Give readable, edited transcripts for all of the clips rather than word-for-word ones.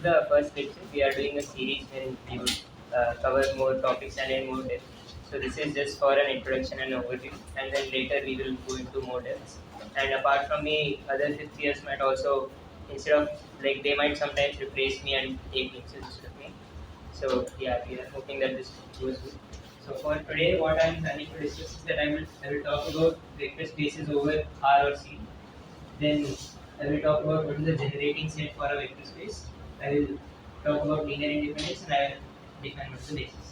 the first lecture. We are doing a series where we will cover more topics and in more depth. So this is just for an introduction and overview, and then later we will go into more depths. And apart from me, other fifth years might also, instead of like they might sometimes replace me and take lectures instead of me. So yeah, we are hoping that this goes good. So for today, what I am planning to discuss is that I will talk about vector spaces over R or C. Then I will talk about what is the generating set for a vector space. I will talk about linear independence, and I will define what is the basis.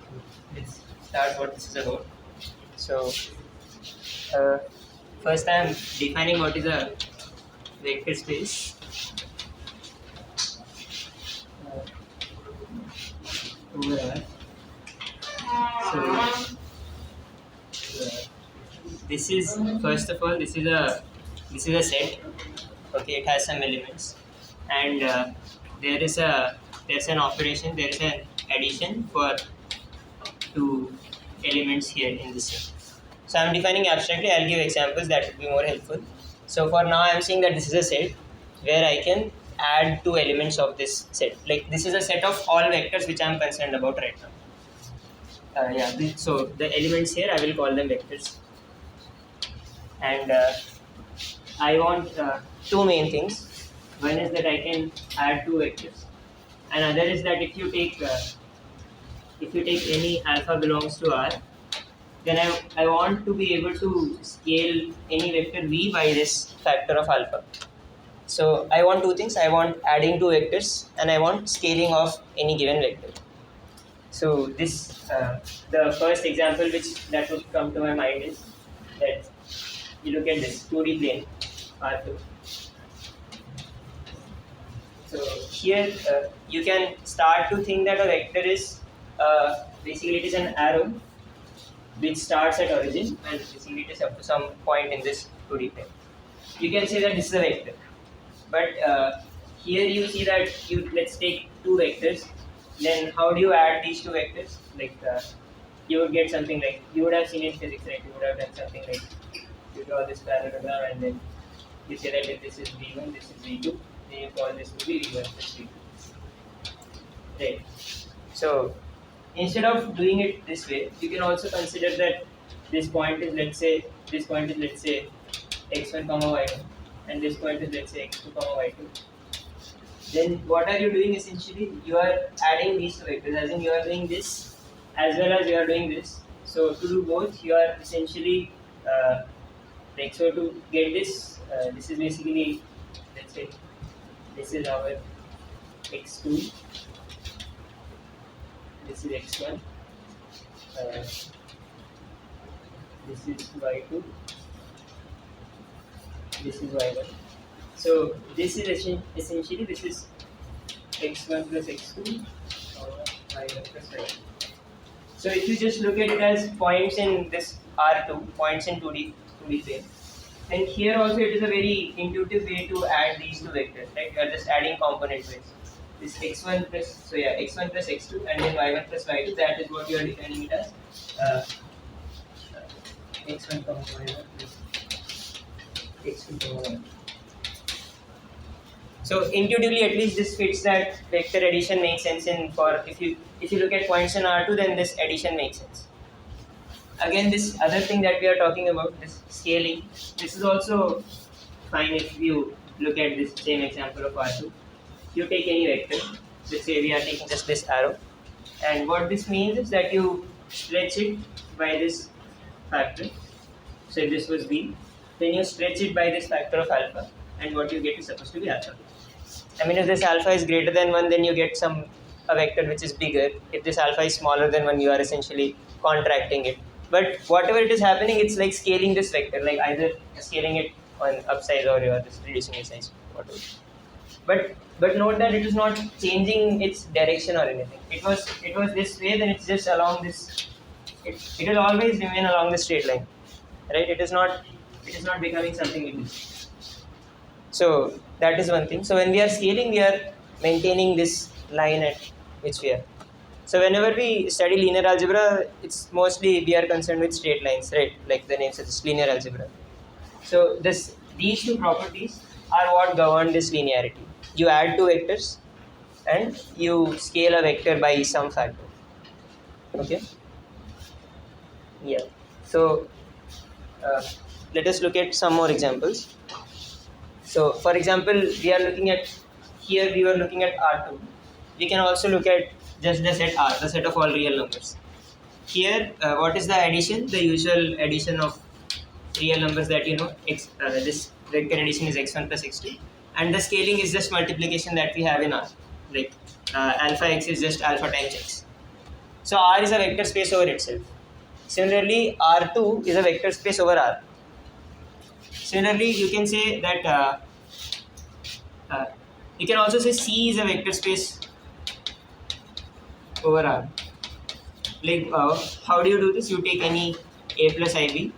So let's start what this is about. So uh, first I am defining what is a vector space. Over R. So this is, first of all, this is a set. Okay, it has some elements, and there's an operation, there is an addition for two elements here in this set. So I'm defining abstractly. I'll give examples that will be more helpful. So for now, I'm saying that this is a set where I can add two elements of this set. Like this is a set of all vectors which I'm concerned about right now. So the elements here, I will call them vectors. And I want two main things. One is that I can add two vectors, and other is that if you take any alpha belongs to R, then I want to be able to scale any vector v by this factor of alpha. So I want two things. I want adding two vectors, and I want scaling of any given vector. So this the first example that would come to my mind is that you look at this 2D plane R2. So here you can start to think that a vector is basically it is an arrow which starts at origin and basically it is up to some point in this 2D plane. You can say that this is a vector, but here you see that let's take two vectors. Then how do you add these two vectors? Like you would get something like, you would have seen in physics, right? You would have done something like, you draw this parallelogram and then you say that if this is V1, this is V2, then you call this to be V1 plus V2. Right. So instead of doing it this way, you can also consider that this point is let's say x1 comma y1, and this point is let's say x2 comma y2. Then what are you doing essentially? You are adding these two vectors, as in you are doing this as well as you are doing this. So to do both, you are essentially so to get this, this is basically, let's say, this is our x2, this is x1, this is y2, this is y1. So this is essentially this is x1 plus x2 or y1 plus y2. So if you just look at it as points in this R2, points in 2D plane, then here also it is a very intuitive way to add these two vectors, right? You are just adding component ways. This x1 plus, x1 plus x2 and then y1 plus y2, that is what you are defining it as x1 comma y1 plus x2 comma y1. So intuitively, at least this fits that vector addition makes sense if you look at points in R2, then this addition makes sense. Again, this other thing that we are talking about, this scaling, this is also fine if you look at this same example of R2. You take any vector, let's say we are taking just this arrow, and what this means is that you stretch it by this factor. So if this was V, then you stretch it by this factor of alpha, and what you get is supposed to be alpha. I mean, if this alpha is greater than 1, then you get a vector which is bigger. If this alpha is smaller than 1, you are essentially contracting it. But whatever it is happening, it's like scaling this vector, like either scaling it on upsize or you are just reducing its size, whatever. But note that it is not changing its direction or anything. It was this way, then it's just along this. It will always remain along the straight line, right? It is not becoming something like this. So that is one thing. So when we are scaling, we are maintaining this line at which we are. So whenever we study linear algebra, it's mostly we are concerned with straight lines, right? Like the name suggests, linear algebra. So these two properties are what govern this linearity. You add two vectors, and you scale a vector by some factor. Okay. Yeah. So uh, let us look at some more examples. So for example, we are looking at here. We were looking at R2. We can also look at just the set R, the set of all real numbers. Here, what is the addition? The usual addition of real numbers that you know. This vector addition is x1 plus x2, and the scaling is just multiplication that we have in R. Like alpha x is just alpha times x. So R is a vector space over itself. Similarly, R2 is a vector space over R. Similarly, you can say that uh, you can also say C is a vector space over R. Like how do you do this? You take any A plus IB,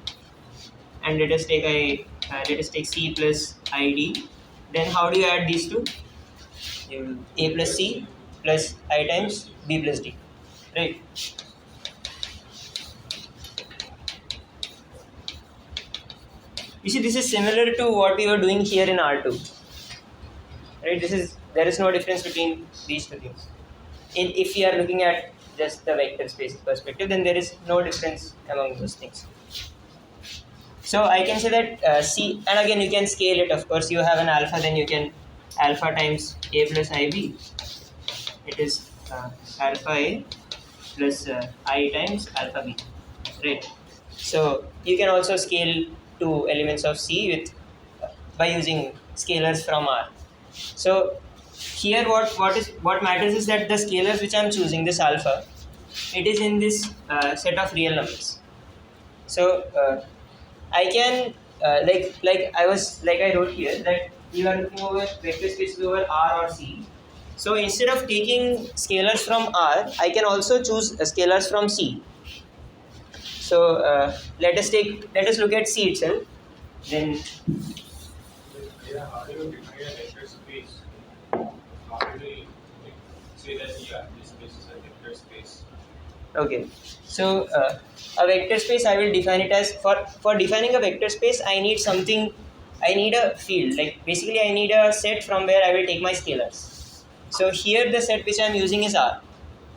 and let us take C plus ID. Then how do you add these two? You do A plus C plus I times B plus D, right? You see, this is similar to what we were doing here in R2, right? There is no difference between these two things. If we are looking at just the vector space perspective, then there is no difference among those things. So I can say that C, and again you can scale it. Of course, you have an alpha, then you can alpha times A plus IB. It is alpha A plus I times alpha B, right? So you can also scale two elements of C with by using scalars from R. So here what matters is that the scalars which I am choosing, this alpha, it is in this set of real numbers. So I can I wrote here that you are looking over vector spaces over R or C. So instead of taking scalars from R, I can also choose scalars from C. So let us look at C itself. Then how do you define a vector space? How do you say that this space is a vector space? okay, so a vector space, I will define it as, for defining a vector space, I need a field. Like basically I need a set from where I will take my scalars. So here the set which I am using is R.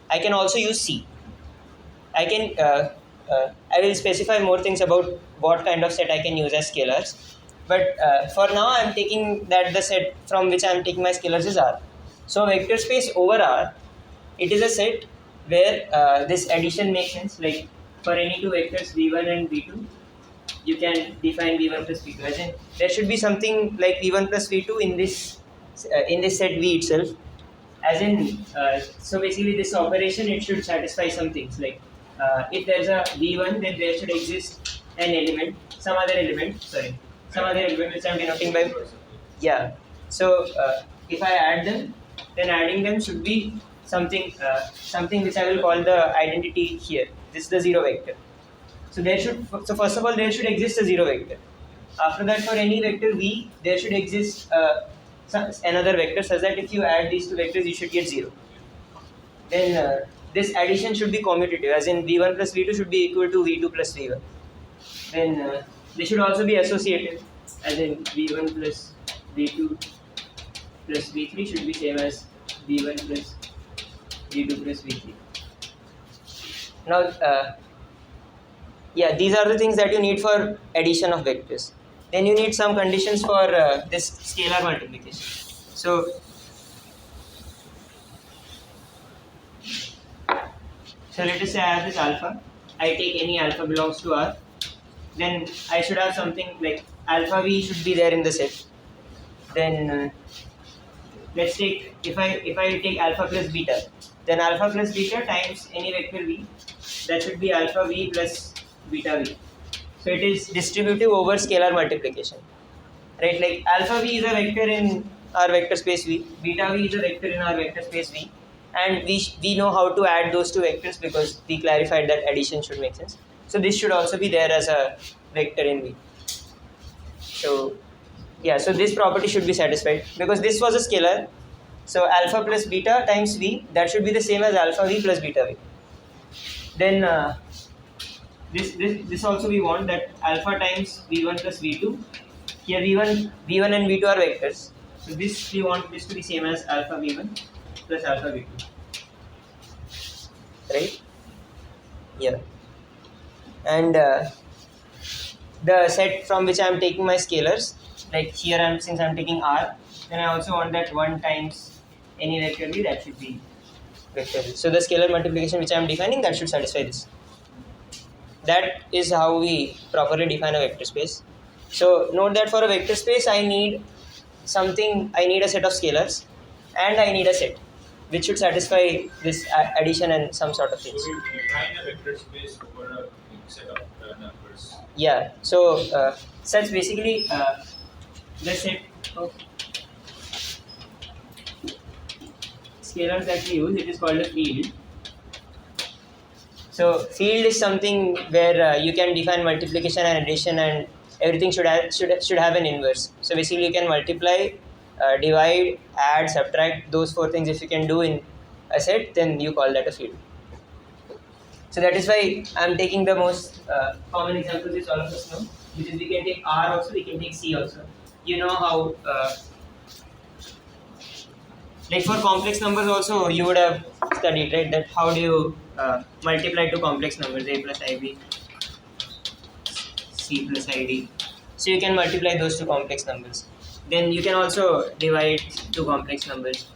I can also use C. I will specify more things about what kind of set I can use as scalars. But for now, I am taking that the set from which I am taking my scalars is R. So vector space over R, it is a set where this addition makes sense. Like for any two vectors v1 and v2, you can define v1 plus v2. As in, there should be something like v1 plus v2 in this set v itself. As in, so basically this operation, it should satisfy some things. Like if there's a v1, then there should exist an element, some other element which I'm denoting by, yeah. So if I add them, then adding them should be something which I will call the identity here. This is the zero vector. So first of all, there should exist a zero vector. After that, for any vector v, there should exist another vector such that if you add these two vectors, you should get 0. Then this addition should be commutative, as in v1 plus v2 should be equal to v2 plus v1. Then they should also be associative, as in v1 plus v2 plus v3 should be same as v1 plus v2 plus v3. Now, yeah, these are the things that you need for addition of vectors. Then you need some conditions for this scalar multiplication. So let us say I have this alpha. I take any alpha belongs to R. Then I should have something like alpha v should be there in the set. Then let's take, if I take alpha plus beta, then alpha plus beta times any vector v, that should be alpha v plus beta v. So it is distributive over scalar multiplication, right? Like alpha v is a vector in our vector space v, beta v is a vector in our vector space v, and we know how to add those two vectors because we clarified that addition should make sense. So this should also be there as a vector in v. So yeah, so this property should be satisfied because this was a scalar. So alpha plus beta times v, that should be the same as alpha v plus beta v. Then this also we want that alpha times v1 plus v2. Here v1 and v2 are vectors. So this we want this to be same as alpha v1 plus alpha v2. Right? Yeah. And the set from which I am taking my scalars, like here since I am taking R, then I also want that 1 times any vector v, that should be vector v. So the scalar multiplication which I am defining, that should satisfy this. That is how we properly define a vector space. So note that for a vector space I need a set of scalars and I need a set which should satisfy this addition and some sort of things. So we define a vector space over a set of numbers. Yeah, so such basically the set of scalars that we use, it is called a field. So field is something where you can define multiplication and addition, and everything should have an inverse. So basically you can multiply, divide, add, subtract, those 4 things if you can do in a set, then you call that a field. So that is why I am taking the most common examples which all of us know, which is we can take R also, we can take C also. You know how like for complex numbers also you would have studied, right, that how do you multiply two complex numbers, a plus ib, c plus id. So you can multiply those two complex numbers. Then you can also divide two complex numbers.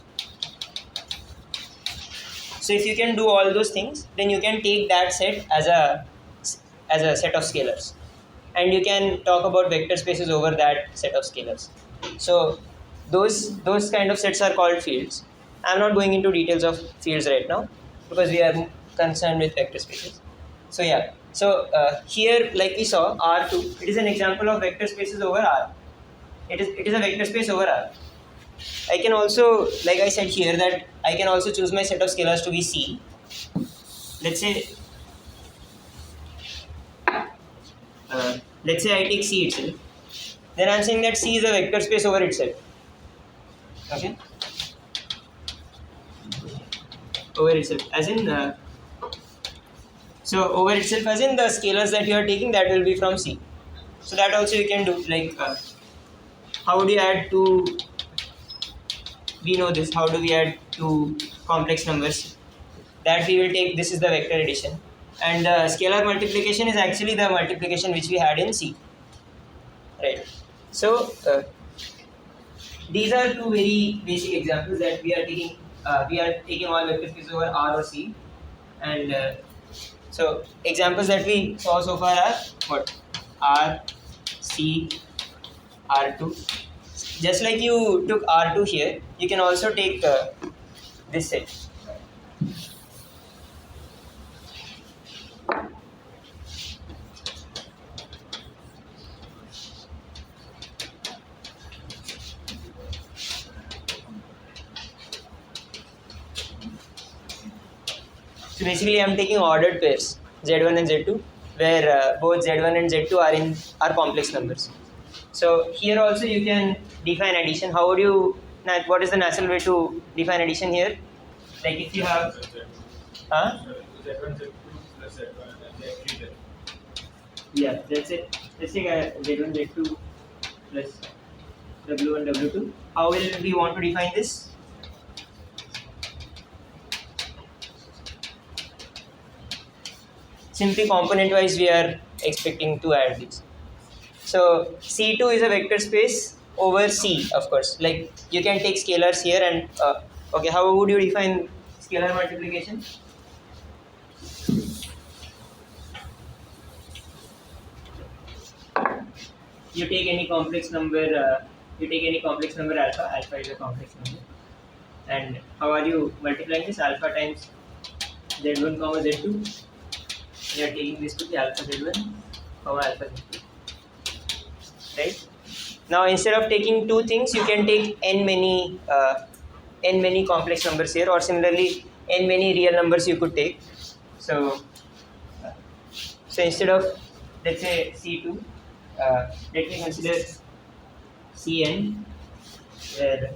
So if you can do all those things, then you can take that set as a set of scalars, and you can talk about vector spaces over that set of scalars. So those kind of sets are called fields. I'm not going into details of fields right now because we are concerned with vector spaces. So yeah, so here like we saw R2, it is an example of vector spaces over R. It is a vector space over R. I can also, like I said here, that I can also choose my set of scalars to be C. Let's say I take C itself. Then I'm saying that C is a vector space over itself. Okay, over itself, as in so over itself as in the scalars that you are taking, that will be from C. So that also you can do, like how do you add two, we know this, how do we add two complex numbers, that we will take, this is the vector addition, and scalar multiplication is actually the multiplication which we had in C, right? So these are two very basic examples that we are taking. We are taking all vector spaces over R or C, and so examples that we saw so far are what? R, C, R2. Just like you took R2 here, you can also take this set. So basically, I am taking ordered pairs Z1 and Z2, where both Z1 and Z2 are complex numbers. So here also you can define addition. How would you? What is the natural way to define addition here? Like if you have, huh? Z1, Z2 plus Z1 and Z3, Z2. Yeah, that's it. Let's take Z1, Z2 plus W1, W2. How will we want to define this? Simply component wise we are expecting to add this. So C2 is a vector space over C, of course. Like you can take scalars here and okay, how would you define scalar multiplication? You take any complex number, alpha. Alpha is a complex number. And how are you multiplying this? Alpha times Z1 comma Z2. You are taking this to be alpha Z1 comma alpha Z2. Right? Now instead of taking two things, you can take n many complex numbers here, or similarly n many real numbers you could take. So instead of, let's say, C2, let me consider Cn, where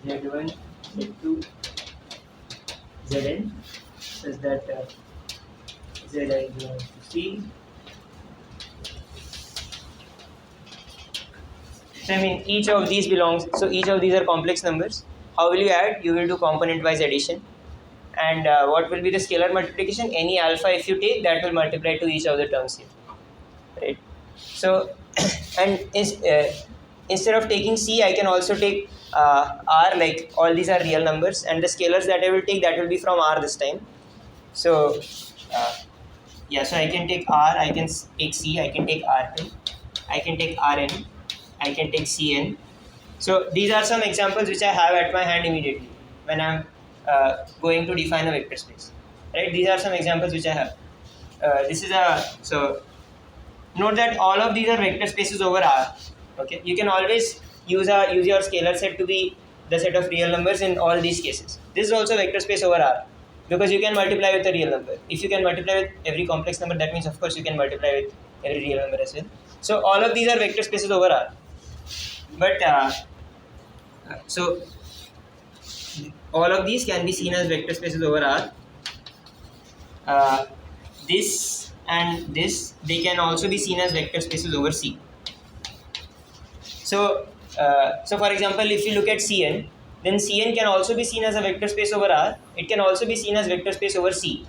Z1, Z2, Zn, such that Zi belongs to C. So I mean each of these belongs, so each of these are complex numbers. How will you add? You will do component wise addition. And what will be the scalar multiplication? Any alpha if you take, that will multiply to each of the terms here, right? So and instead of taking C, I can also take R, like all these are real numbers, and the scalars that I will take, that will be from R this time. So yeah, so I can take R, I can take C, I can take R2, I can take Rn, I can take Cn. So these are some examples which I have at my hand immediately when I'm going to define a vector space, right? These are some examples which I have. This is a, so note that all of these are vector spaces over R. Okay, you can always use your scalar set to be the set of real numbers in all these cases. This is also vector space over R because you can multiply with a real number. If you can multiply with every complex number, that means of course you can multiply with every real number as well. So all of these are vector spaces over R. But so all of these can be seen as vector spaces over R. This and this, they can also be seen as vector spaces over C. So, so for example, if you look at Cn, then Cn can also be seen as a vector space over R. It can also be seen as vector space over C,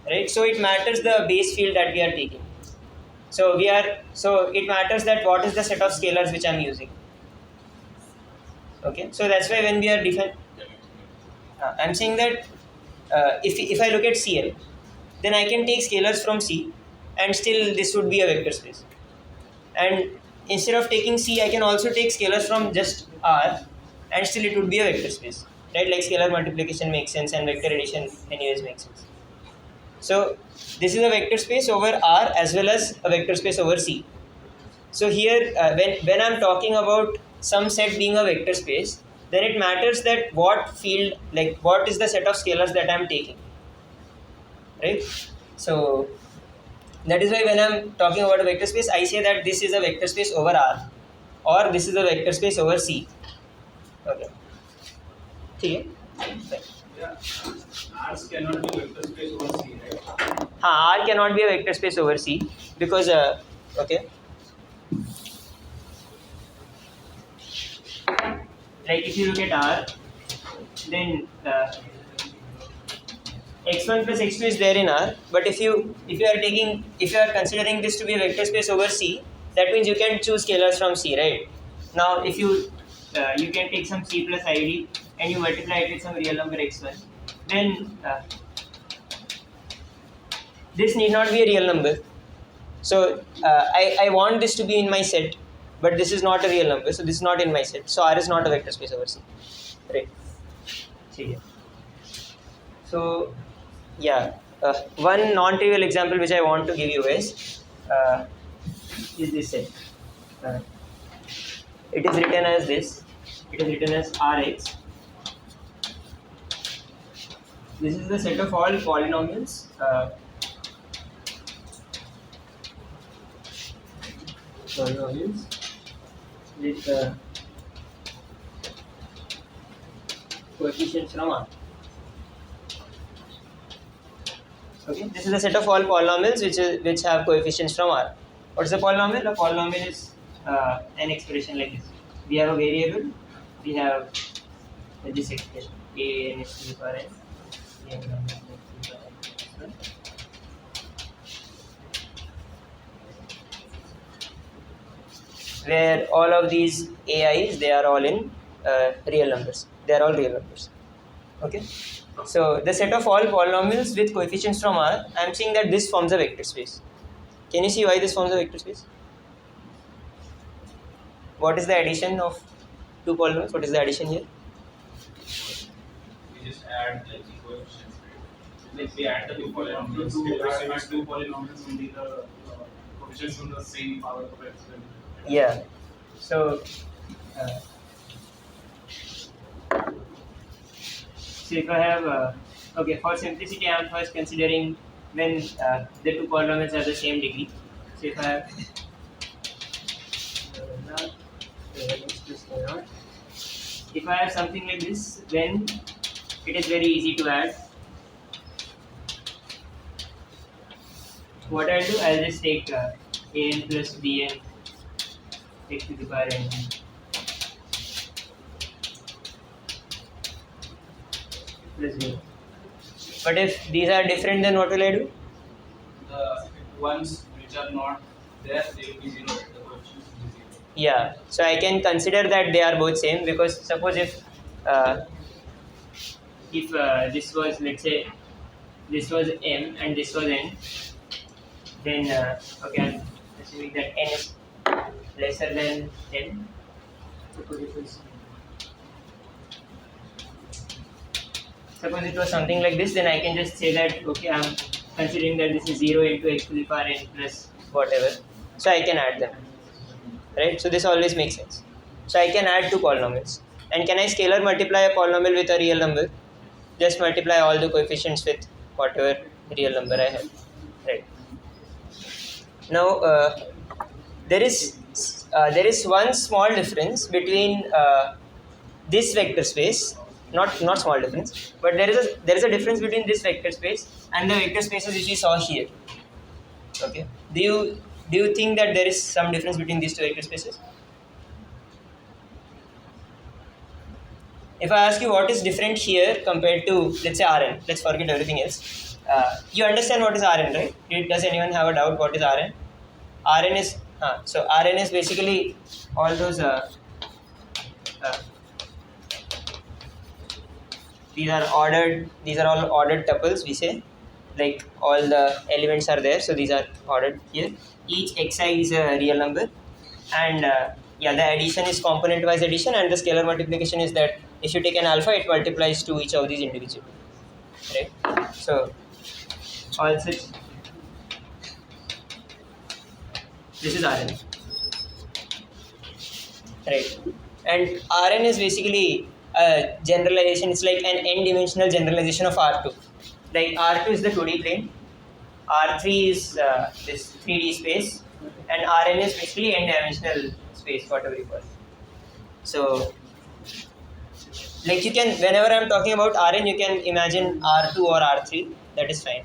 right? So it matters the base field that we are taking. So it matters that what is the set of scalars which I am using. Okay, so that's why when we are defining, I'm saying that if I look at Cn, then I can take scalars from C, and still this would be a vector space. And instead of taking C, I can also take scalars from just R, and still it would be a vector space, right? Like scalar multiplication makes sense, and vector addition anyways makes sense. So this is a vector space over R as well as a vector space over C. So here, when I'm talking about some set being a vector space, then it matters that what field, like what is the set of scalars that I'm taking, right? So that is why when I'm talking about a vector space, I say that this is a vector space over R, or this is a vector space over C. Okay. Okay. Yeah, R's cannot be vector space over C, right? R cannot be a vector space over C because okay. Like if you look at R, then x1 plus x2 is there in R, but if you are considering this to be a vector space over C, that means you can choose scalars from C, right? Now if you can take some C plus ID and you multiply it with some real number x1, then this need not be a real number. So I want this to be in my set, but this is not a real number, so this is not in my set. So R is not a vector space over C, right? See here. So yeah, one non-trivial example which I want to give you is this set. It is written as this. It is written as Rx. This is the set of all polynomials. Polynomials with coefficients from R. Okay, this is a set of all polynomials which have coefficients from R. What is a polynomial? A polynomial is an expression like this. We have a variable. We have this expression a n is to the power n. Where all of these AIs, they are all in real numbers. They are all real numbers. Okay. So the set of all polynomials with coefficients from R, I am saying that this forms a vector space. Can you see why this forms a vector space? What is the addition of two polynomials? What is the addition here? We just add like the coefficients. Like we add the two polynomials. Two polynomials will be the coefficients from the same power of x. Yeah. So if I have okay, for simplicity, I am first considering when the two polynomials are the same degree. So if I have if I have something like this, then it is very easy to add. What I'll do, I'll just take an plus bn x to the power n plus 0. But if these are different, then what will I do? The ones which are not there, they will be 0. The coefficient will be 0. Yeah, so I can consider that they are both same, because suppose if this was, let's say, this was m and this was n, then okay, I'm assuming that n is lesser than n. Suppose it was something like this, then I can just say that okay, I'm considering that this is 0 into x to the power n plus whatever. So I can add them, right? So this always makes sense. So I can add two polynomials. And can I scalar multiply a polynomial with a real number? Just multiply all the coefficients with whatever real number I have, right? Now there is one small difference between this vector space, not small difference, but there is a difference between this vector space and the vector spaces which we saw here. Okay, do you think that there is some difference between these two vector spaces? If I ask you what is different here compared to, let's say, Rn, let's forget everything else. You understand what is Rn, right? Does anyone have a doubt what is Rn? Rn is so Rn is basically all those uh, these are all ordered tuples, we say, like all the elements are there, so these are ordered here. Each xi is a real number, and yeah, the addition is component wise addition, and the scalar multiplication is that if you take an alpha, it multiplies to each of these individually, right? So all such, this is Rn, right? And Rn is basically a generalization. It's like an n-dimensional generalization of R2. Like R2 is the 2D plane, R3 is this 3D space, and Rn is basically n-dimensional space, whatever you call it. So, like you can, whenever I'm talking about Rn, you can imagine R2 or R3. That is fine.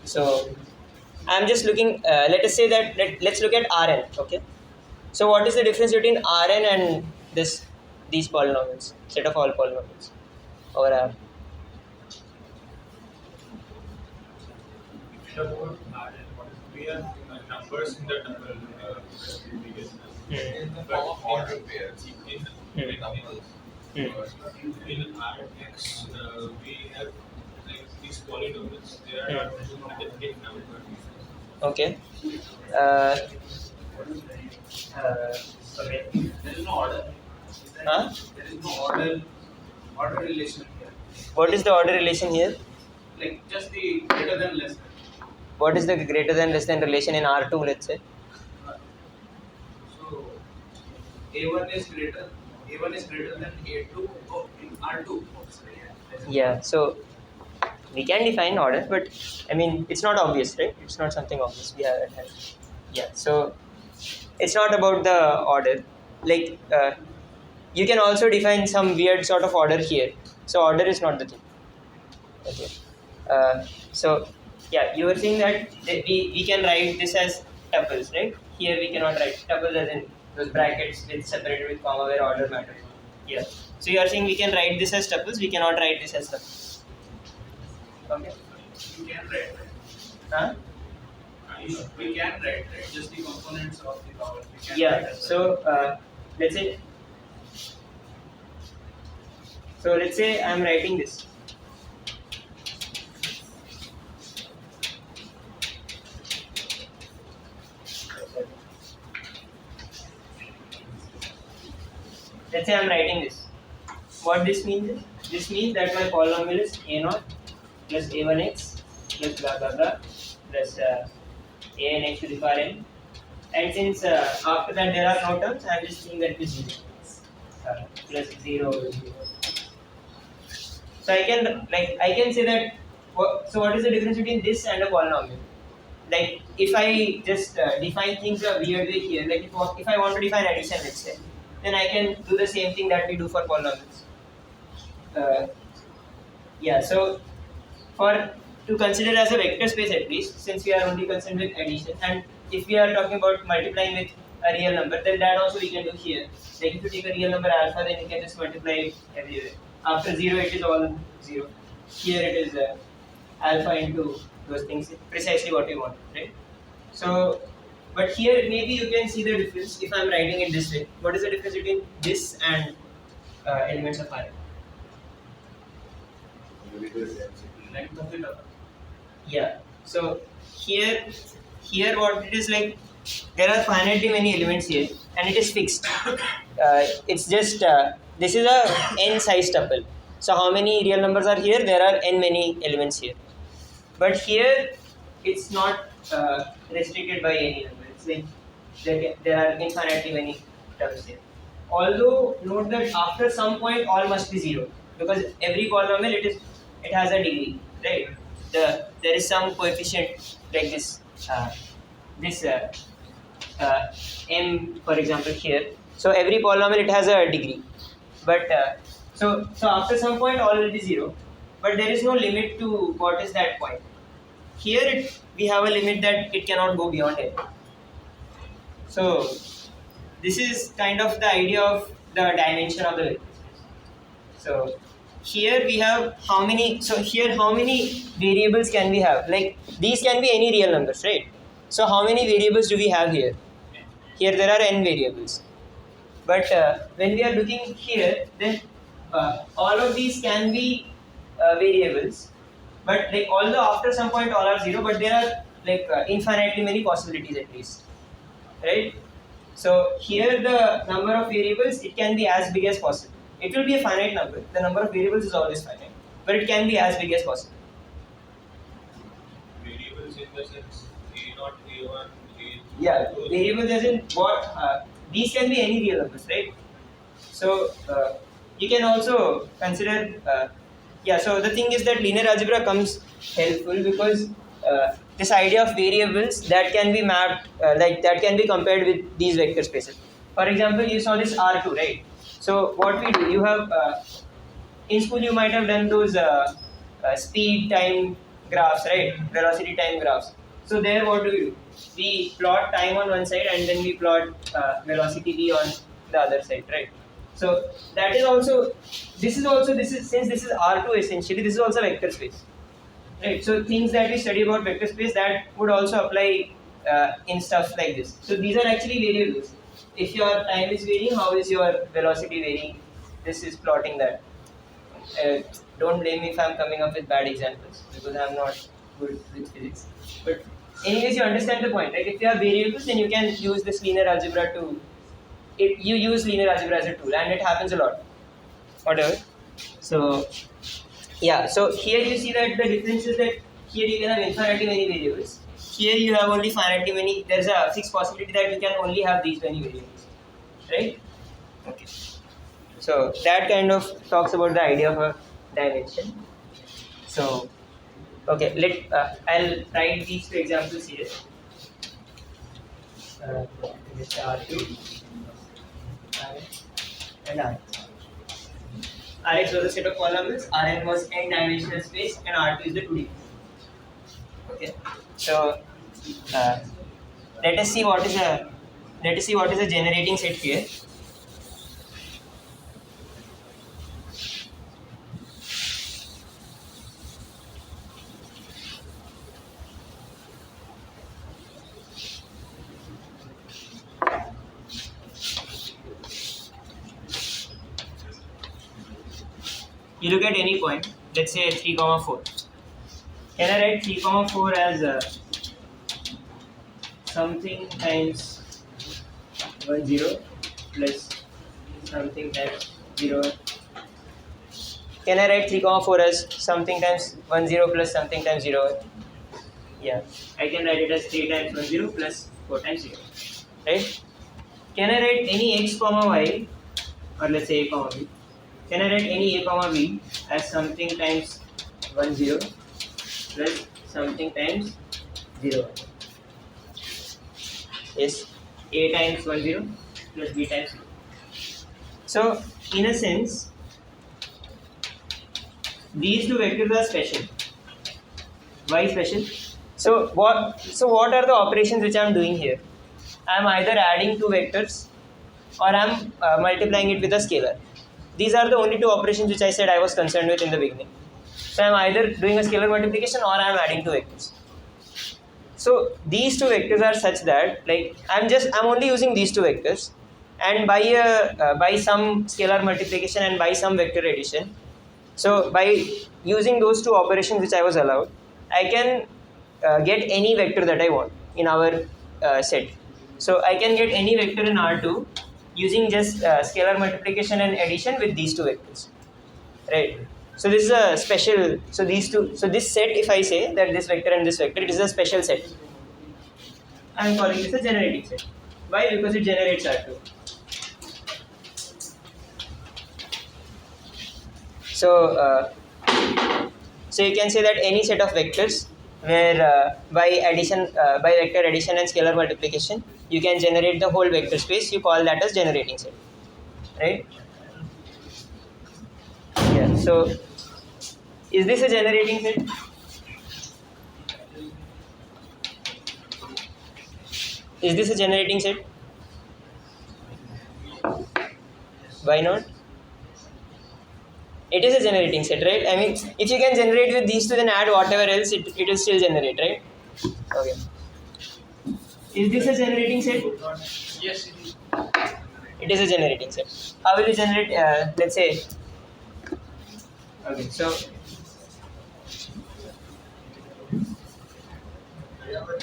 So, I'm just looking. Let us say that let's look at Rn. Okay. So, what is the difference between Rn and these polynomials, set of all polynomials over R? About Rn, what is we are numbers in the tuple in the form of order pairs. In Rx, we have like these polynomials. They are not definite number. Okay. Okay. There is no order. Huh? There is no order relation here. What is the order relation here? Like just the greater than less than. What is the greater than less than relation in R2, let's say? So A1 is greater than A2 in R2. Yeah, so we can define order, but I mean, it's not obvious, right? It's not something obvious we have at hand. Yeah, so it's not about the order. Like, you can also define some weird sort of order here. So order is not the thing. Okay. So yeah, you were saying that we can write this as tuples, right? Here we cannot write tuples as in those brackets with separated with comma where order matters. Yeah. So you are saying we can write this as tuples, we cannot write this as tuples. Okay. You can write, Huh? we can write, just the components of the power. We can Yeah. write as So let's say I'm writing this. Let's say I'm writing this. What this means is, this means that my polynomial is a0 plus a1x plus blah blah blah plus a(n)x to the power n. And since after that there are no terms, I'm just saying that this is 0 plus 0 over 0. So I can say that. So what is the difference between this and a polynomial? Like if I just define things a weird way here, like if I want to define addition, let's say, then I can do the same thing that we do for polynomials. Yeah, so to consider as a vector space at least, since we are only concerned with addition, and if we are talking about multiplying with a real number, then that also we can do here. Like if you take a real number alpha, then you can just multiply it everywhere. After 0, it is all 0. Here it is alpha into those things, precisely what you want, right? So, but here maybe you can see the difference if I am writing it this way. What is the difference between this and elements of Rn? Length of the number. Yeah. So here what it is like, there are finitely many elements here, and it is fixed. It's just this is a n size tuple. So how many real numbers are here? There are n many elements here. But here it's not restricted by any number. It's like there are infinitely many terms here. Although note that after some point all must be 0, because every polynomial it has a degree, right? There is some coefficient like this m, for example, here. So every polynomial it has a degree, but so after some point all will be 0, but there is no limit to what is that point. Here we have a limit that it cannot go beyond it. So this is kind of the idea of the dimension of the vector space. So here we have how many, so here how many variables can we have? Like these can be any real numbers, right? So how many variables do we have here? Here there are n variables. But when we are looking here, then all of these can be variables. But like although after some point all are 0, but there are like infinitely many possibilities at least, right? So here the number of variables, it can be as big as possible. It will be a finite number. The number of variables is always finite, but it can be as big as possible. Variables in the sense A0, A1, A2. Yeah, variables as in what? These can be any real numbers, right? So you can also consider. Yeah. So the thing is that linear algebra comes helpful because this idea of variables that can be mapped, like that can be compared with these vector spaces. For example, you saw this R2, right? So what we do, you have in school you might have done those speed time graphs, right? Velocity time graphs. So there, what do? We plot time on one side and then we plot velocity v on the other side, right? So that is also, this is since this is R2 essentially, this is also vector space, right? So things that we study about vector space, that would also apply in stuff like this. So these are actually variables. If your time is varying, how is your velocity varying? This is plotting that. Don't blame me if I'm coming up with bad examples because I'm not good with physics. But anyways, you understand the point, right? If you have variables, then you can use this linear algebra to. You use linear algebra as a tool, and it happens a lot. Whatever. So yeah. So here you see that the difference is that here you can have infinitely many variables. Here you have only finitely many. There's a fixed possibility that you can only have these many variables, right? Okay. So that kind of talks about the idea of a dimension. So okay, I'll write these two examples here. This R2 and R. Rx was a set of polynomials, Rn was n-dimensional space, and R2 is the 2D. Okay, so let us see what is a generating set here. You look at any point, let's say 3, 4. Can I write 3, 4 as something times 1, 0 plus something times 0? Can I write 3, 4 as something times 1, 0 plus something times 0? Yeah, I can write it as 3 times 1, 0 plus 4 times 0. Right? Can I write any x, y, or let's say a, b? Can I write any a, b as something times 1, 0 plus something times 0? Yes, a times 1, 0 plus b times 0. So, in a sense, these two vectors are special. Why special? So what are the operations which I am doing here? I am either adding two vectors or I am multiplying it with a scalar. These are the only two operations which I said I was concerned with in the beginning. So I am either doing a scalar multiplication or I am adding two vectors. So these two vectors are such that like I'm only using these two vectors, and by some scalar multiplication and by some vector addition. So by using those two operations which I was allowed, I can get any vector that I want in our set. So I can get any vector in R2 using just scalar multiplication and addition with these two vectors, right? So this is a special. So these two. So this set, if I say that this vector and this vector, it is a special set. I am calling this a generating set. Why? Because it generates R2. So, so you can say that any set of vectors where by vector addition and scalar multiplication, you can generate the whole vector space. You call that as generating set, right? Yeah. So, is this a generating set? Is this a generating set? Why not? It is a generating set, right? I mean, if you can generate with these two, then add whatever else, it will still generate, right? Okay. Is this a generating set? Yes, it is. It is a generating set. How will you generate, let's say, okay, so, Remember in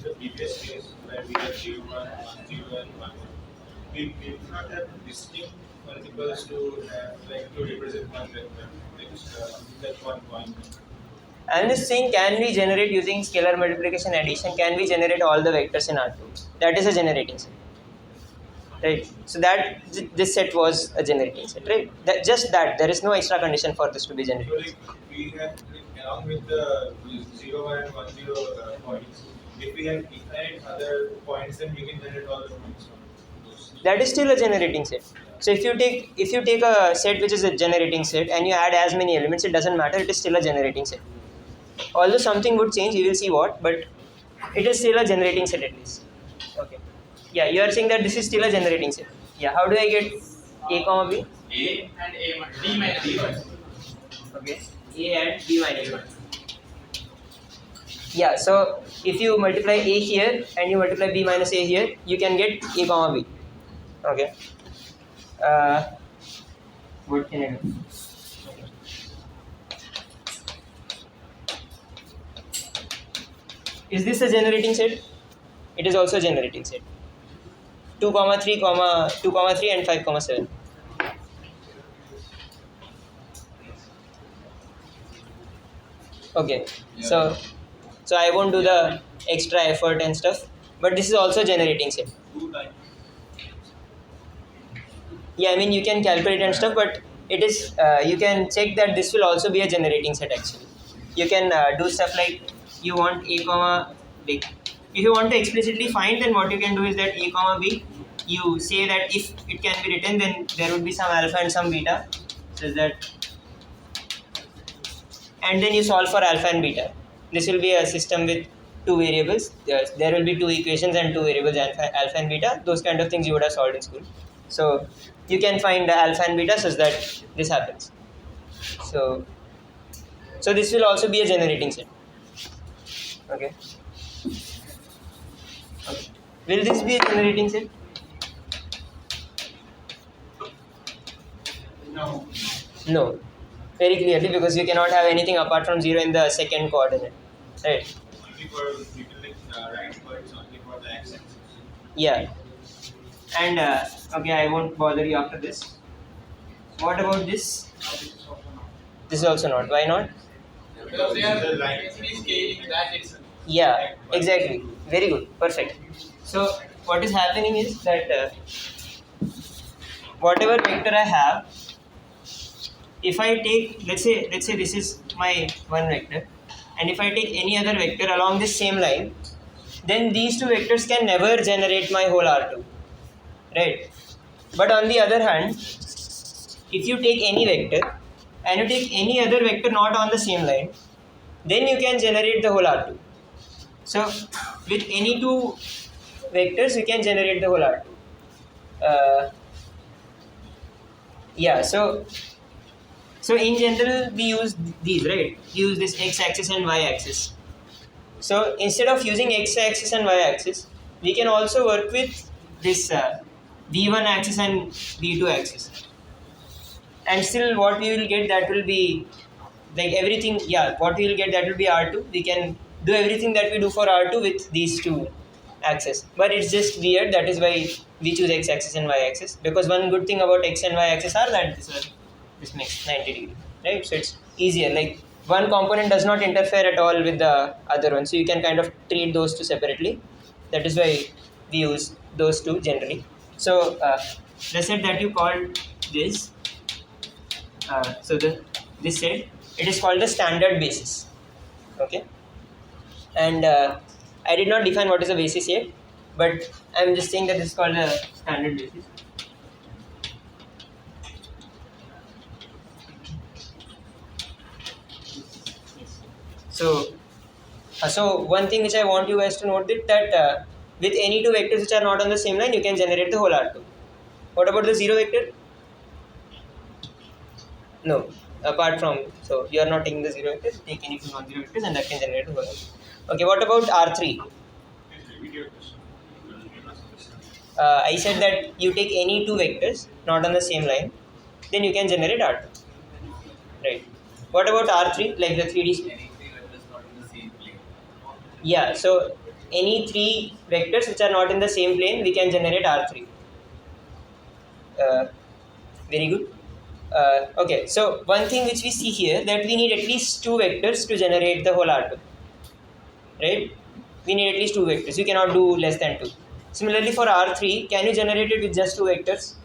the previous case where we have 0, 1, 0 and 1, we do not have distinct multiples to represent one vector, like one point. I'm just saying, can we generate using scalar multiplication addition? Can we generate all the vectors in R2? That is a generating set, right? So that this set was a generating set, right? Just that, there is no extra condition for this to be generated. So we have along with the 0, 1 and 1, 0 points. If we have infinite other points, then we can generate all the points from those. That is still a generating set. So if you take a set which is a generating set and you add as many elements, it doesn't matter. It is still a generating set. Although something would change, you will see what, but it is still a generating set at least. Okay. Yeah, you are saying that this is still a generating set. Yeah. How do I get a comma b? A and A D minus D1. Okay. A and b minus 1. Yeah. So if you multiply a here and you multiply b minus a here, you can get a comma b. Okay. What can I do? Is this a generating set? It is also a generating set. 2, 3, 2, 3 and 5, 7. Okay. So I won't do the extra effort and stuff. But this is also a generating set. 2 times. Yeah, I mean you can calculate and stuff, but it is you can check that this will also be a generating set actually. You can do stuff like you want a comma b. If you want to explicitly find, then what you can do is that a comma b, you say that if it can be written, then there would be some alpha and some beta, so that, and then you solve for alpha and beta. This will be a system with two variables. There will be two equations and two variables, alpha and beta. Those kind of things you would have solved in school. So you can find the alpha and beta such that this happens. So this will also be a generating set. Okay. Will this be a generating set? No. No. Very clearly, because you cannot have anything apart from 0 in the second coordinate. Right? Only for right words, only for the accents. Yeah. And okay, I won't bother you after this. What about this? This is also not. Why not? Because they are actually scaling that itself. Yeah, exactly. Very good. Perfect. So what is happening is that whatever vector I have, if I take, let's say this is my one vector, and if I take any other vector along this same line, then these two vectors can never generate my whole R2, right? But on the other hand, if you take any vector and you take any other vector not on the same line, then you can generate the whole R2. So with any two vectors, we can generate the whole R2. Uh, yeah, so in general we use these, right? We use this x-axis and y-axis. So instead of using x-axis and y-axis, we can also work with this v1 axis and v2 axis. And still what we will get, that will be like everything, yeah, what we will get, that will be R2. We can do everything that we do for R2 with these two axes. But it's just weird, that is why we choose x-axis and y-axis. Because one good thing about x and y-axis are that this makes 90 degree, right? So it's easier. Like one component does not interfere at all with the other one. So you can kind of treat those two separately. That is why we use those two generally. So the set that you called this, this set, it is called the standard basis. Okay, and I did not define what is a basis yet, but I am just saying that this is called a standard basis. So one thing which I want you guys to note is that with any two vectors which are not on the same line, you can generate the whole R2. What about the zero vector? No, apart from, so you are not taking the zero vectors, take any two non-zero vectors and that can generate the whole R2. Okay, what about R3? I said that you take any two vectors not on the same line, then you can generate R2. Right. What about R3, like the 3D? Yeah, so any three vectors which are not in the same plane, we can generate R3. Very good. Okay, so one thing which we see here, that we need at least two vectors to generate the whole R2. Right? We need at least two vectors. You cannot do less than two. Similarly for R3, can you generate it with just two vectors?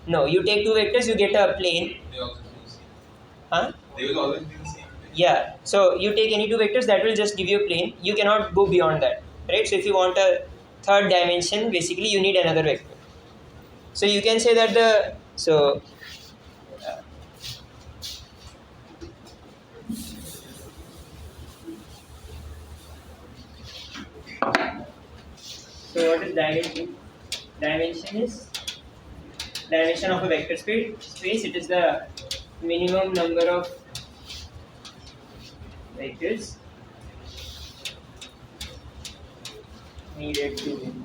No, you take two vectors, you get a plane. They also be the same. Huh? They will always be the same. Yeah, so you take any two vectors, that will just give you a plane. You cannot go beyond that, right? So if you want a third dimension, basically you need another vector. So you can say that so what is dimension? Dimension is dimension of a vector space. It is the minimum number of vectors needed to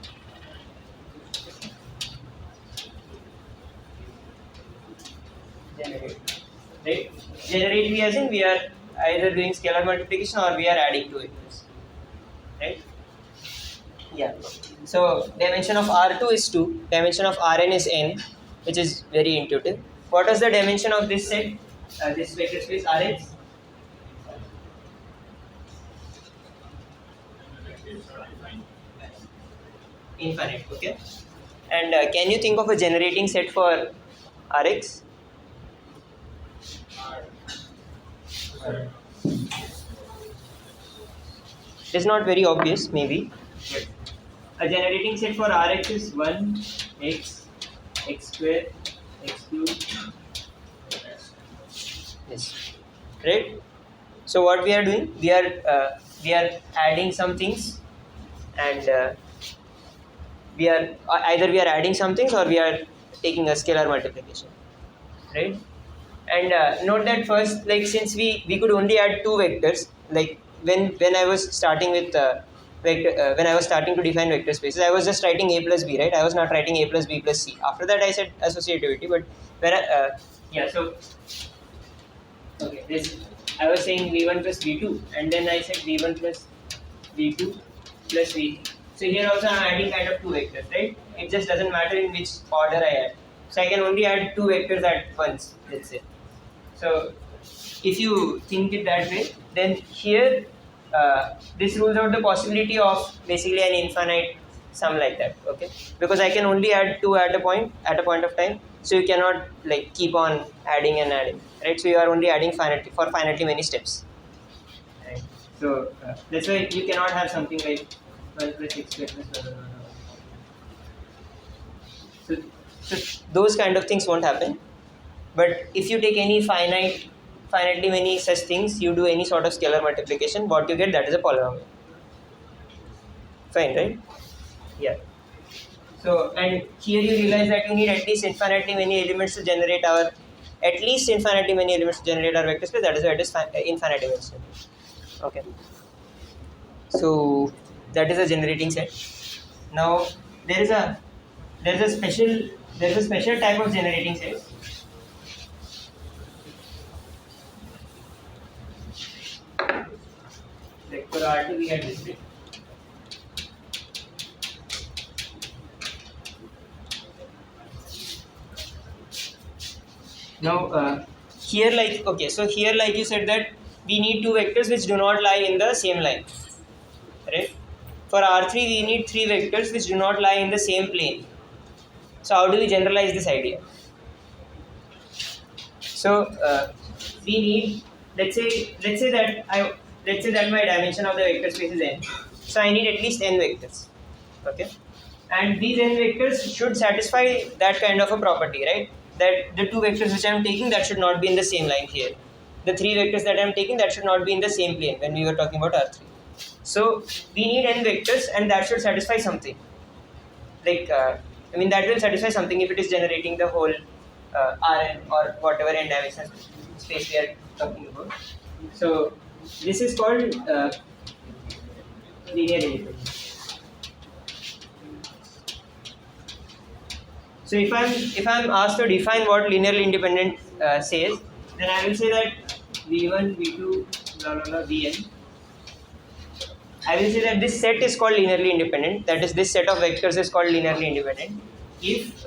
generate. Right? Generate, we as in we are either doing scalar multiplication or we are adding two vectors. Right? Yeah. So dimension of R2 is 2, dimension of Rn is n, which is very intuitive. What is the dimension of this set, this vector space Rn? Infinite. Okay. And can you think of a generating set for Rx? It's not very obvious, maybe. But a generating set for Rx is 1, x, x square, x cube. Yes. Right? So what we are doing? We are adding some things, and we are either we are adding some things or we are taking a scalar multiplication, right? And note that first, like since we could only add two vectors, like when I was starting with when I was starting to define vector spaces, I was just writing a plus b, right? I was not writing a plus b plus c. After that, I said associativity, but when yeah, so okay, this I was saying v1 plus v2, and then I said v1 plus v2 plus v3. So here also I am adding kind of two vectors, right? It just doesn't matter in which order I add. So I can only add two vectors at once, let's say. So if you think it that way, then here this rules out the possibility of basically an infinite sum like that, okay? Because I can only add two at a point of time, so you cannot like keep on adding and adding, right? So you are only adding finitely many steps, right? So that's why you cannot have something like 1 plus x squared plus 1. So those kind of things won't happen. But if you take any finitely many such things, you do any sort of scalar multiplication, what you get, that is a polynomial. Fine, right? Yeah. So, and here you realize that you need at least infinitely many elements to generate our vector space. That is why it is infinite dimensional. Okay. So that is a generating set. Now there is a special type of generating set. Like for R2 we had listed. Now here like you said that we need two vectors which do not lie in the same line, right? For R3 we need three vectors which do not lie in the same plane. So how do we generalize this idea? So we need let's say that my dimension of the vector space is n. So I need at least n vectors. Okay, and these n vectors should satisfy that kind of a property, right? That the two vectors which I am taking, that should not be in the same line here. The three vectors that I am taking, that should not be in the same plane when we were talking about R3. So we need n vectors, and that should satisfy something. Like that will satisfy something if it is generating the whole Rn or whatever n dimensional space we are talking about. So this is called linear independence. So if I'm asked to define what linearly independent says, then I will say that v1, v2, blah blah blah, vn. I will say that this set is called linearly independent. That is, this set of vectors is called linearly independent if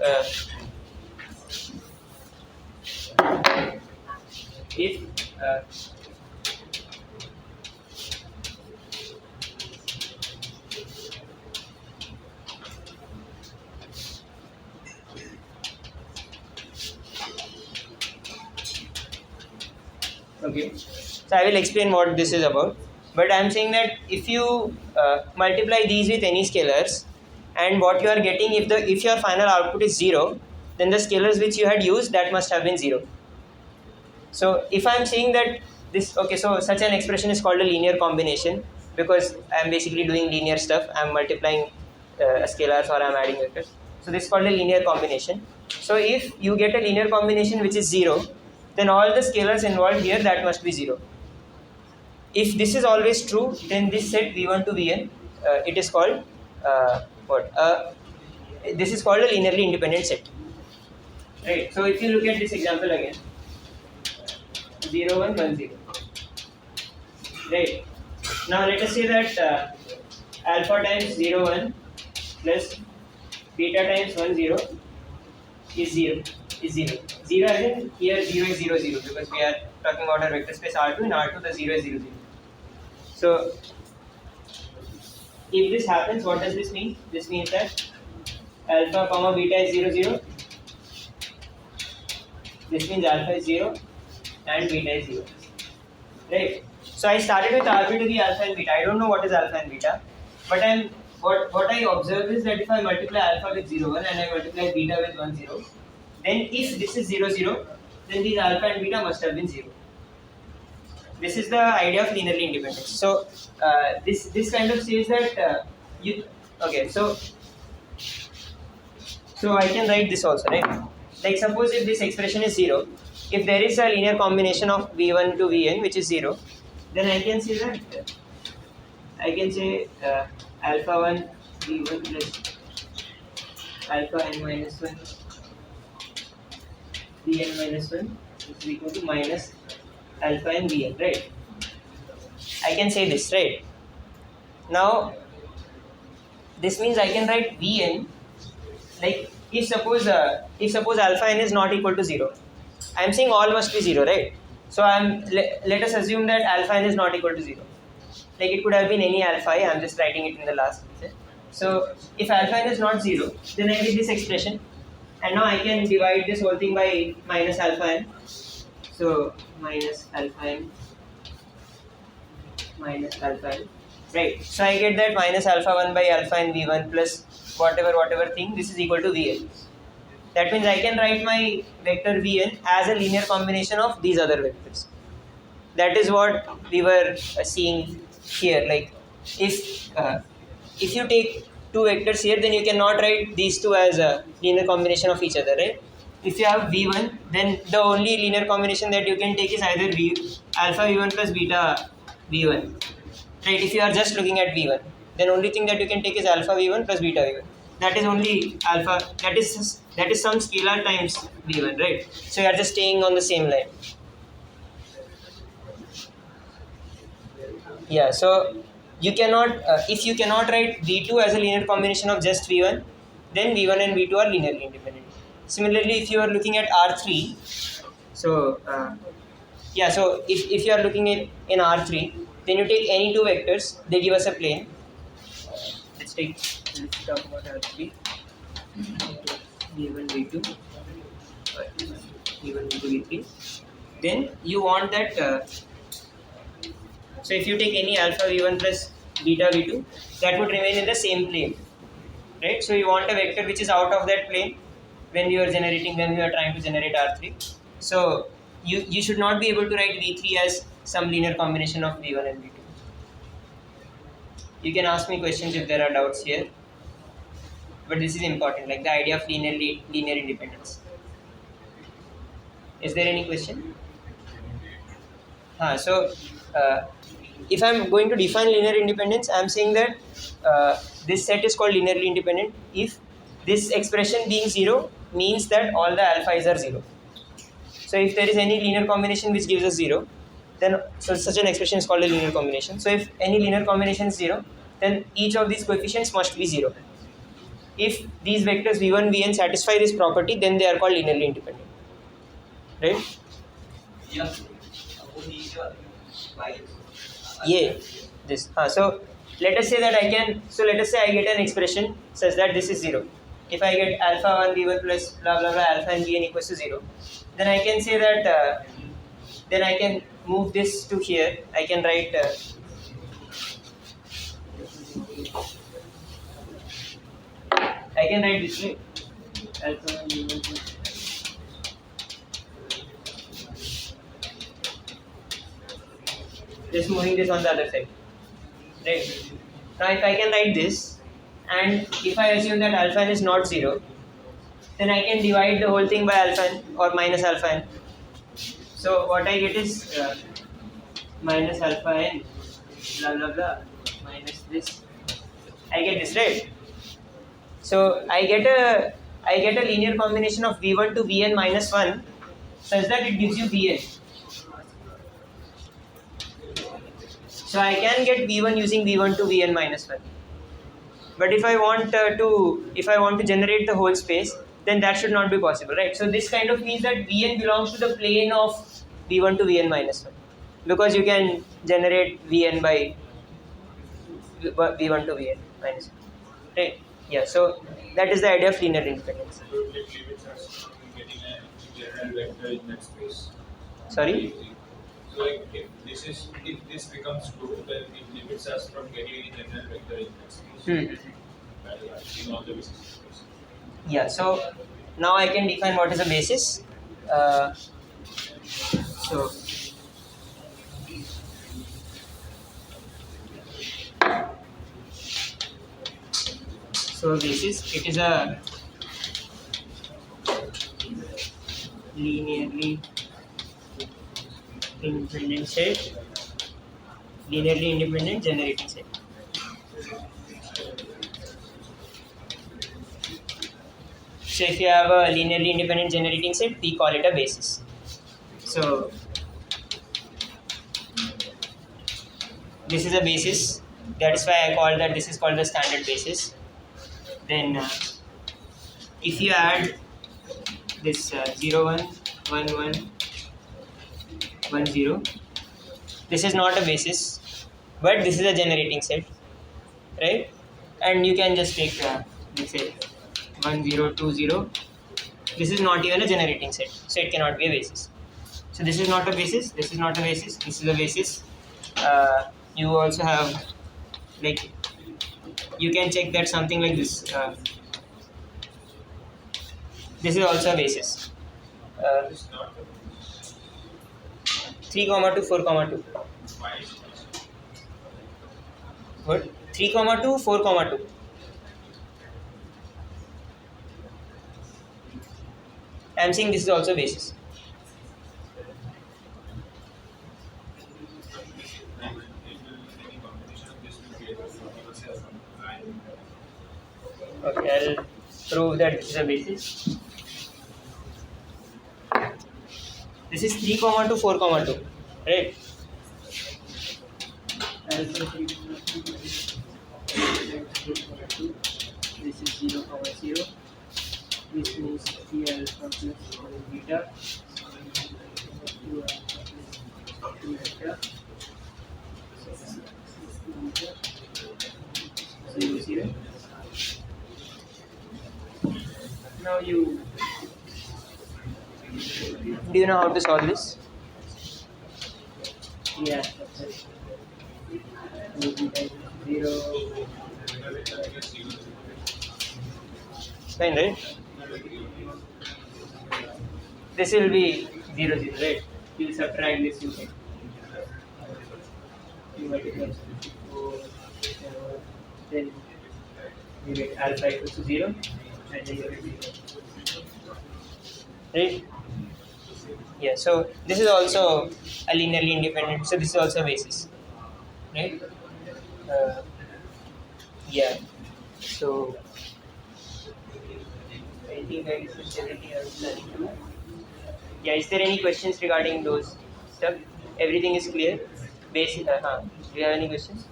okay. So I will explain what this is about. But I am saying that if you multiply these with any scalars, and what you are getting, if your final output is 0, then the scalars which you had used, that must have been 0. So if I am saying that so such an expression is called a linear combination, because I am basically doing linear stuff. I am multiplying scalars or I am adding vectors. So this is called a linear combination. So if you get a linear combination which is 0, then all the scalars involved here, that must be 0. If this is always true, then this set v1 to vn, it is called this is called a linearly independent set, right? So if you look at this example again, 0 1 1 0, right? Now let us say that alpha times 0 1 plus beta times 1 0 is 0. 0 as in here 0 is 0 0, because we are talking about our vector space R2. In R2 the 0 is 0 0. So if this happens, what does this mean? This means that alpha comma beta is 0 0. This means alpha is 0 and beta is 0. Right? So I started with arbitrary alpha and beta. I don't know what is alpha and beta, but what I observe is that if I multiply alpha with 0 1 and I multiply beta with 1 0, then if this is 0 0, then these alpha and beta must have been 0. This is the idea of linearly independence. So this kind of says that so I can write this also, right? Like suppose if this expression is 0, if there is a linear combination of v1 to vn which is 0, then I can say that alpha 1 v1 plus alpha n minus 1 vn minus 1 is equal to minus alpha and vn, right? I can say this, right? Now this means I can write vn like if suppose alpha n is not equal to 0. I am saying all must be 0, right? So let us assume that alpha n is not equal to 0. Like it could have been any alpha I am just writing it in the last set. So if alpha n is not 0, then I get this expression, and now I can divide this whole thing by minus alpha n. So minus alpha n, right? So I get that minus alpha 1 by alpha n v1 plus whatever thing, this is equal to vn. That means I can write my vector vn as a linear combination of these other vectors. That is what we were seeing here. Like if you take two vectors here, then you cannot write these two as a linear combination of each other, right? If you have v1, then the only linear combination that you can take is either alpha v1 plus beta v1, right? If you are just looking at v1, then only thing that you can take is alpha v1 plus beta v1. That is only alpha. That is some scalar times v1, right? So you are just staying on the same line. Yeah. So you cannot if you cannot write v2 as a linear combination of just v1, then v1 and v2 are linearly independent. Similarly, if you are looking at R3, so yeah, so if you are looking at in R3, then you take any two vectors, they give us a plane. Let's talk about R3. V1, V2, V1, V2, V3. Then you want that. So if you take any alpha v1 plus beta v2, that would remain in the same plane, right? So you want a vector which is out of that plane when you are trying to generate R3. So you should not be able to write v3 as some linear combination of v1 and v2. You can ask me questions if there are doubts here, but this is important, like the idea of linear independence. Is there any question? So if I'm going to define linear independence, I'm saying that this set is called linearly independent if this expression being 0 means that all the alphas are 0. So if there is any linear combination which gives us 0, then so such an expression is called a linear combination. So if any linear combination is 0, then each of these coefficients must be 0. If these vectors v1, vn satisfy this property, then they are called linearly independent, right? Yeah. Yeah, this. So let us say that I can. So let us say I get an expression such that this is 0. If I get alpha 1 v1 plus blah blah blah alpha and vn equals to 0, then I can say that. Then I can move this to here. I can write. I can write this way. Alpha 1 v1 plus. Just moving this on the other side, right? Now if I can write this, and if I assume that alpha n is not 0, then I can divide the whole thing by alpha n or minus alpha n. So what I get is minus alpha n blah blah blah minus this. I get this, right? So I get a linear combination of v1 to vn minus 1 such that it gives you vn. So I can get v1 using v1 to vn minus 1. But if I want to generate the whole space, then that should not be possible, right? So this kind of means that vn belongs to the plane of v1 to vn minus 1, because you can generate vn by v1 to vn minus 1, right? Yeah. So that is the idea of linear independence. So it limits us from getting a general vector in that space. Sorry. So if this becomes true, then it limits us from getting a general vector in that space. In all the basis. Yeah. So now I can define what is a basis. So basis, it is a linearly independent set, linearly independent generating set. So if you have a linearly independent generating set, we call it a basis. So this is a basis. That is why I call that this is called the standard basis. Then if you add this 0 1 1 1 1 0, this is not a basis, but this is a generating set, right? And you can just take let's say 1 0 2 0. This is not even a generating set, so it cannot be a basis. So this is not a basis, this is not a basis, this is a basis. You also have, like, you can check that something like this. This is also a basis. 3, 2, 4, 2. What? 3, 2, 4, 2. I am saying this is also basis. And it will any combination of this will get universal line. Okay, I'll prove that this is a basis. This is 3 comma 2, 4 comma 2, right? Alpha 3 comma 2, this is 0 comma 0. This means 3 alpha plus 1 beta, 2 alpha plus 2 beta. So you see that? Now you do you know how to solve this? Yeah. Zero. Fine, right? This will be 0, 0, right? You will subtract this, you get. You multiply 54, 7, then you get alpha equals to 0, and then you get 0. Right? Yeah, so this is also a linearly independent, so this is also a basis. Right? Yeah. So I think I is everything else done. Yeah, is there any questions regarding those stuff? Everything is clear? Basic, do you have any questions?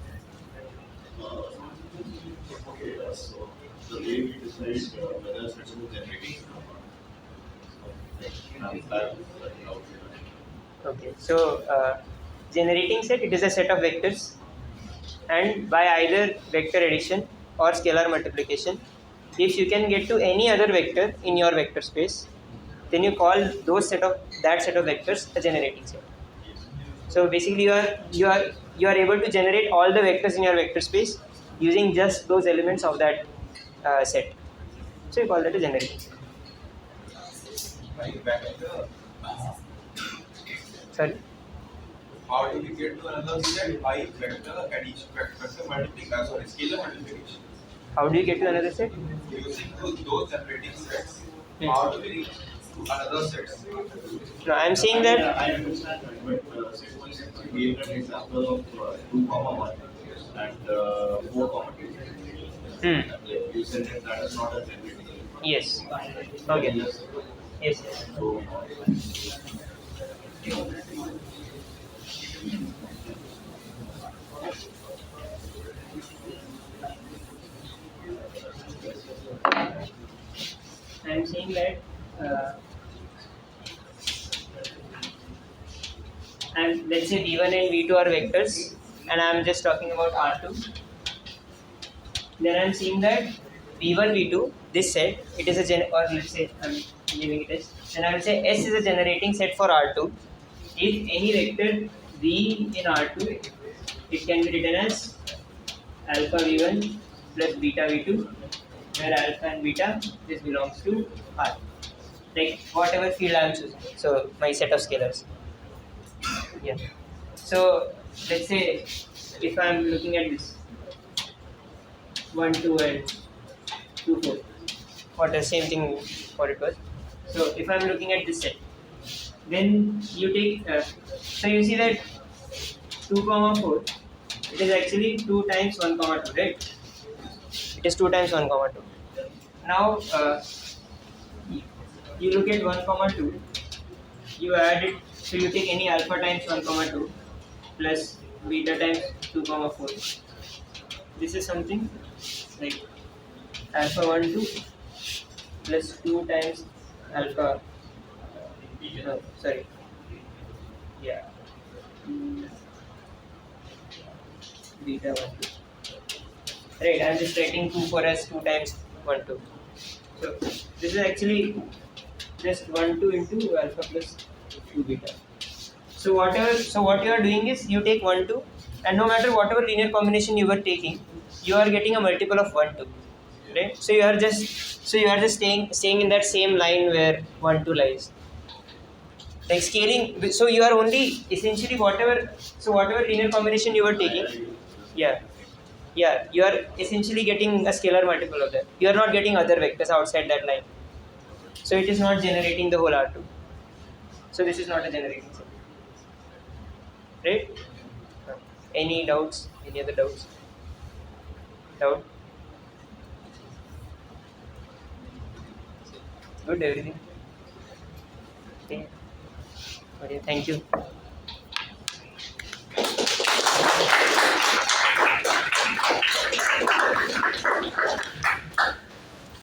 Okay, so the way we decide whether sets are generating Okay, so generating set, it is a set of vectors, and by either vector addition or scalar multiplication, if you can get to any other vector in your vector space, then you call that set of vectors a generating set. So basically you are able to generate all the vectors in your vector space using just those elements of that set. So you call that a generating set. Sorry. How do we get to another set by vector addition, vector multiplication, sorry, scalar multiplication? How do you get to another set? Using those generating sets, how do we reach to another set? No, I am saying that. I understand, but suppose we gave an example of 2 comma 1 and 4 comma 2. You said that is not a generating. Yes. Okay. Yes. So, I am saying that and let's say V1 and V2 are vectors, and I am just talking about R2. Then I am saying that V1, V2, this set, it is a or let's say I am giving it as, then I will say S is a generating set for R2. If any vector V in R2, it can be written as alpha V1 plus beta V2, where alpha and beta, this belongs to R. Like whatever field I am choosing. So my set of scalars. Yeah. So let's say if I am looking at this 1, 2 and 2, 4. What the same thing what it was. So if I am looking at this set, then you take so you see that 2 comma 4, it is actually 2 times 1 comma 2, right? It is 2 times 1 comma 2. Now you look at 1 comma 2, you add it, so you take any alpha times 1 comma 2 plus beta times 2 comma 4. This is something like alpha 1 2 plus 2 times alpha sorry, yeah, beta 1 2. Right, I am just writing 2 for us 2 times 1 2. So this is actually just 1 2 into alpha plus 2 beta. So what you are doing is you take 1 2, and no matter whatever linear combination you were taking, you are getting a multiple of 1 2, right? So you are just staying in that same line where 1 2 lies. Like scaling, so you are only essentially whatever linear combination you were taking, yeah, you are essentially getting a scalar multiple of that. You are not getting other vectors outside that line. So it is not generating the whole R2. So this is not a generating set. Right? Any doubts? Any other doubts? Doubt? Good, everything? Okay. Okay, thank you.